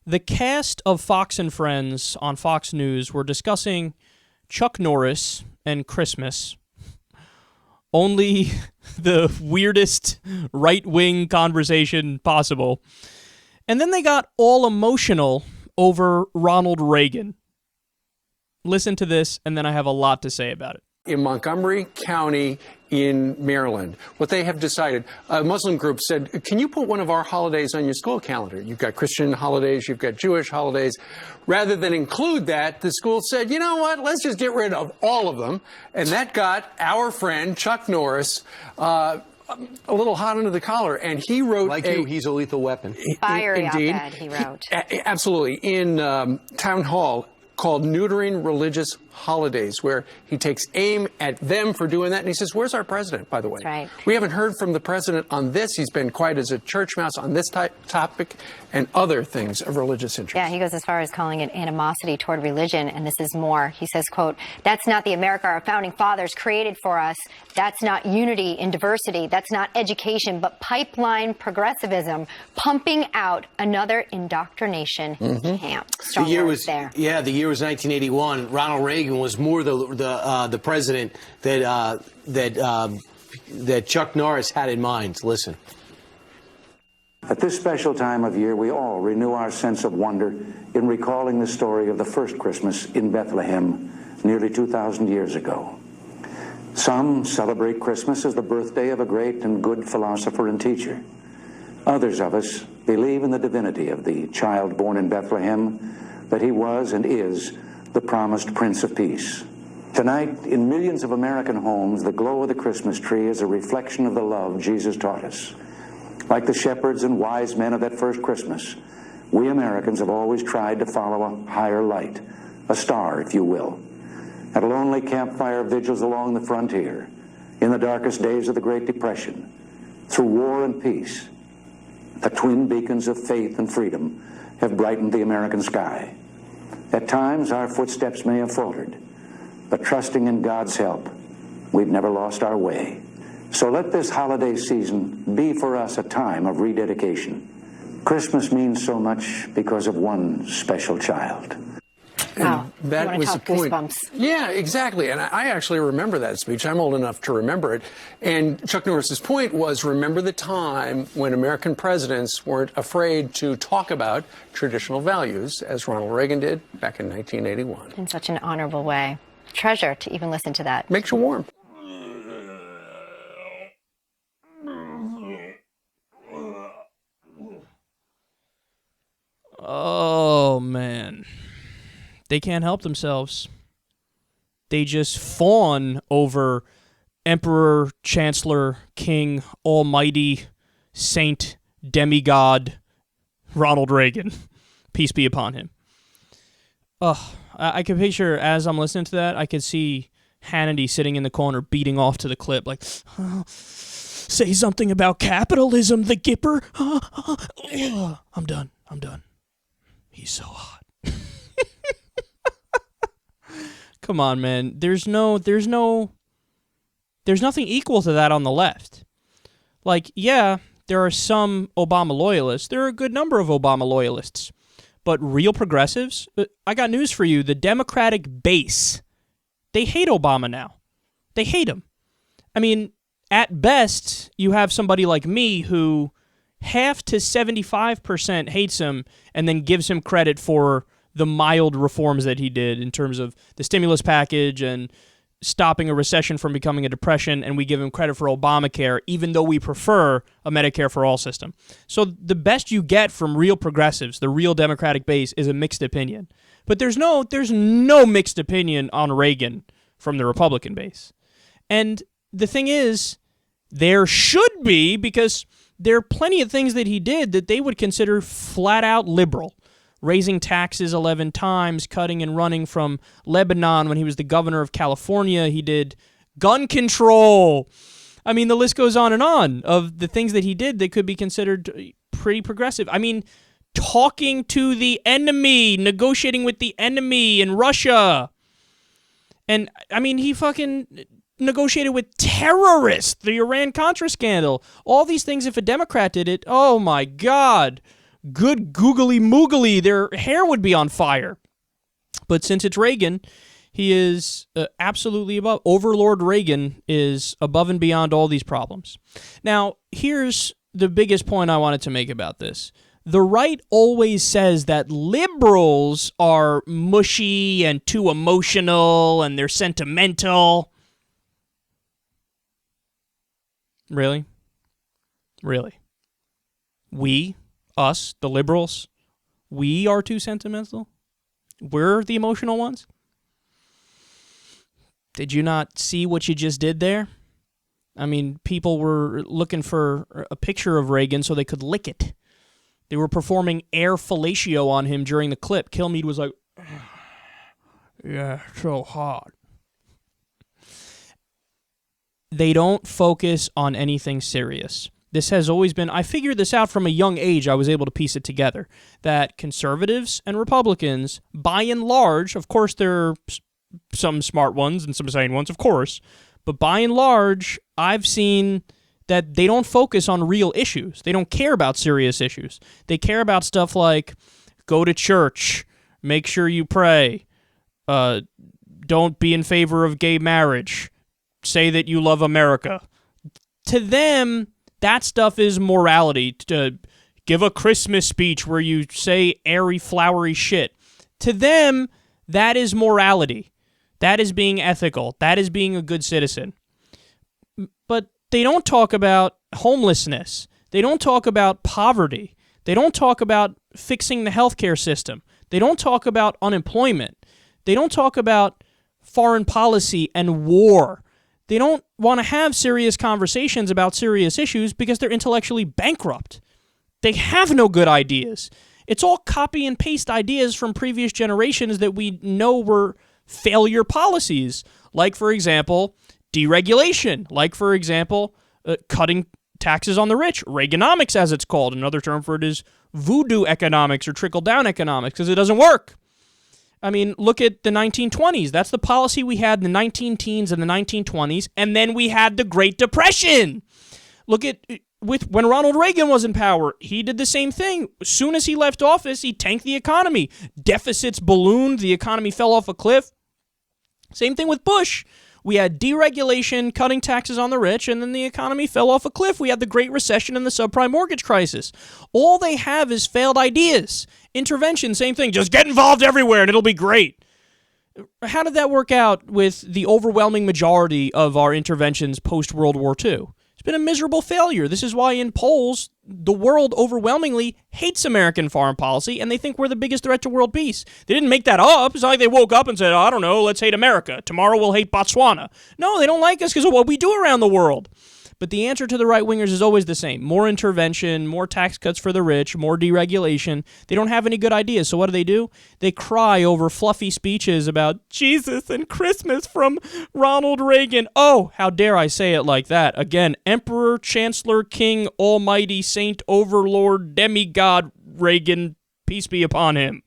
The cast of Fox and Friends on Fox News were discussing Chuck Norris and Christmas. Only the weirdest right-wing conversation possible. And then they got all emotional over Ronald Reagan. Listen to this, and then I have a lot to say about it. In Montgomery County in Maryland, what they have decided, a Muslim group said, can you put one of our holidays on your school calendar? You've got Christian holidays, you've got Jewish holidays. Rather than include that, the school said, you know what, let's just get rid of all of them. And that got our friend Chuck Norris a little hot under the collar, and he wrote he's a lethal weapon. Fiery indeed, op-ed he wrote. Absolutely. In Town Hall, called Neutering Religious Holidays, where he takes aim at them for doing that. And he says, where's our president, by the way? That's right. We haven't heard from the president on this. He's been quiet as a church mouse on this topic and other things of religious interest. Yeah, he goes as far as calling it animosity toward religion, and this is more. He says, quote, that's not the America our founding fathers created for us. That's not unity in diversity. That's not education, but pipeline progressivism, pumping out another indoctrination camp. Strong words there. Yeah, the year was 1981. Ronald Reagan was more the president that Chuck Norris had in mind. Listen. At this special time of year, we all renew our sense of wonder in recalling the story of the first Christmas in Bethlehem nearly 2,000 years ago. Some celebrate Christmas as the birthday of a great and good philosopher and teacher. Others of us believe in the divinity of the child born in Bethlehem, that he was and is the promised Prince of Peace. Tonight, in millions of American homes, the glow of the Christmas tree is a reflection of the love Jesus taught us. Like the shepherds and wise men of that first Christmas, we Americans have always tried to follow a higher light, a star, if you will. At lonely campfire vigils along the frontier, in the darkest days of the Great Depression, through war and peace, the twin beacons of faith and freedom have brightened the American sky. At times, our footsteps may have faltered, but trusting in God's help, we've never lost our way. So let this holiday season be for us a time of rededication. Christmas means so much because of one special child. Wow. And that was the point. Goosebumps. Yeah, exactly. And I actually remember that speech. I'm old enough to remember it. And Chuck Norris's point was, remember the time when American presidents weren't afraid to talk about traditional values, as Ronald Reagan did back in 1981. In such an honorable way. Treasure to even listen to that. Makes you warm. Oh, man. They can't help themselves. They just fawn over Emperor, Chancellor, King, Almighty, Saint, Demigod, Ronald Reagan. Peace be upon him. I can picture, as I'm listening to that, I could see Hannity sitting in the corner beating off to the clip like, say something about capitalism, the Gipper. I'm done. He's so hot. Come on, man. There's nothing equal to that on the left. Like, yeah, there are some Obama loyalists. There are a good number of Obama loyalists. But real progressives, I got news for you. The Democratic base, they hate Obama now. They hate him. I mean, at best, you have somebody like me who half to 75% hates him and then gives him credit for the mild reforms that he did in terms of the stimulus package and stopping a recession from becoming a depression, and we give him credit for Obamacare, even though we prefer a Medicare for all system. So the best you get from real progressives, the real Democratic base, is a mixed opinion. But there's no mixed opinion on Reagan from the Republican base. And the thing is, there should be, because there are plenty of things that he did that they would consider flat out liberal. Raising taxes 11 times, cutting and running from Lebanon when he was the governor of California. He did gun control. I mean, the list goes on of the things that he did that could be considered pretty progressive. I mean, talking to the enemy, negotiating with the enemy in Russia. And, I mean, he fucking negotiated with terrorists, the Iran-Contra scandal. All these things, if a Democrat did it, oh my God. good googly moogly, their hair would be on fire. But since it's Reagan, he is absolutely above. Overlord Reagan is above and beyond all these problems. Now, here's the biggest point I wanted to make about this. The right always says that liberals are mushy and too emotional and they're sentimental. Really? Really? We, us, the liberals, we are too sentimental? We're the emotional ones? Did you not see what you just did there? I mean, people were looking for a picture of Reagan so they could lick it. They were performing air fellatio on him during the clip. Kilmeade was like, yeah, so hot. They don't focus on anything serious. This has always been, I figured this out from a young age. I was able to piece it together, that conservatives and Republicans, by and large, of course there are some smart ones and some sane ones, of course, but by and large, I've seen that they don't focus on real issues. They don't care about serious issues. They care about stuff like go to church, make sure you pray, don't be in favor of gay marriage, say that you love America. To them, that stuff is morality. To give a Christmas speech where you say airy, flowery shit. To them, that is morality. That is being ethical. That is being a good citizen. But they don't talk about homelessness. They don't talk about poverty. They don't talk about fixing the healthcare system. They don't talk about unemployment. They don't talk about foreign policy and war. They don't want to have serious conversations about serious issues because they're intellectually bankrupt. They have no good ideas. It's all copy and paste ideas from previous generations that we know were failure policies. Like, for example, deregulation. Like, for example, cutting taxes on the rich. Reaganomics, as it's called. Another term for it is voodoo economics or trickle-down economics because it doesn't work. I mean, look at the 1920s. That's the policy we had in the 19-teens and the 1920s, and then we had the Great Depression. Look at when Ronald Reagan was in power, he did the same thing. As soon as he left office, he tanked the economy. Deficits ballooned, the economy fell off a cliff. Same thing with Bush. We had deregulation, cutting taxes on the rich, and then the economy fell off a cliff. We had the Great Recession and the subprime mortgage crisis. All they have is failed ideas. Intervention, same thing. Just get involved everywhere and it'll be great. How did that work out with the overwhelming majority of our interventions post-World War II? It's been a miserable failure. This is why in polls, the world overwhelmingly hates American foreign policy, and they think we're the biggest threat to world peace. They didn't make that up. It's not like they woke up and said, I don't know, let's hate America. Tomorrow we'll hate Botswana. No, they don't like us because of what we do around the world. But the answer to the right-wingers is always the same. More intervention, more tax cuts for the rich, more deregulation. They don't have any good ideas, so what do? They cry over fluffy speeches about Jesus and Christmas from Ronald Reagan. Oh, how dare I say it like that. Again, Emperor, Chancellor, King, Almighty, Saint, Overlord, Demigod, Reagan, peace be upon him.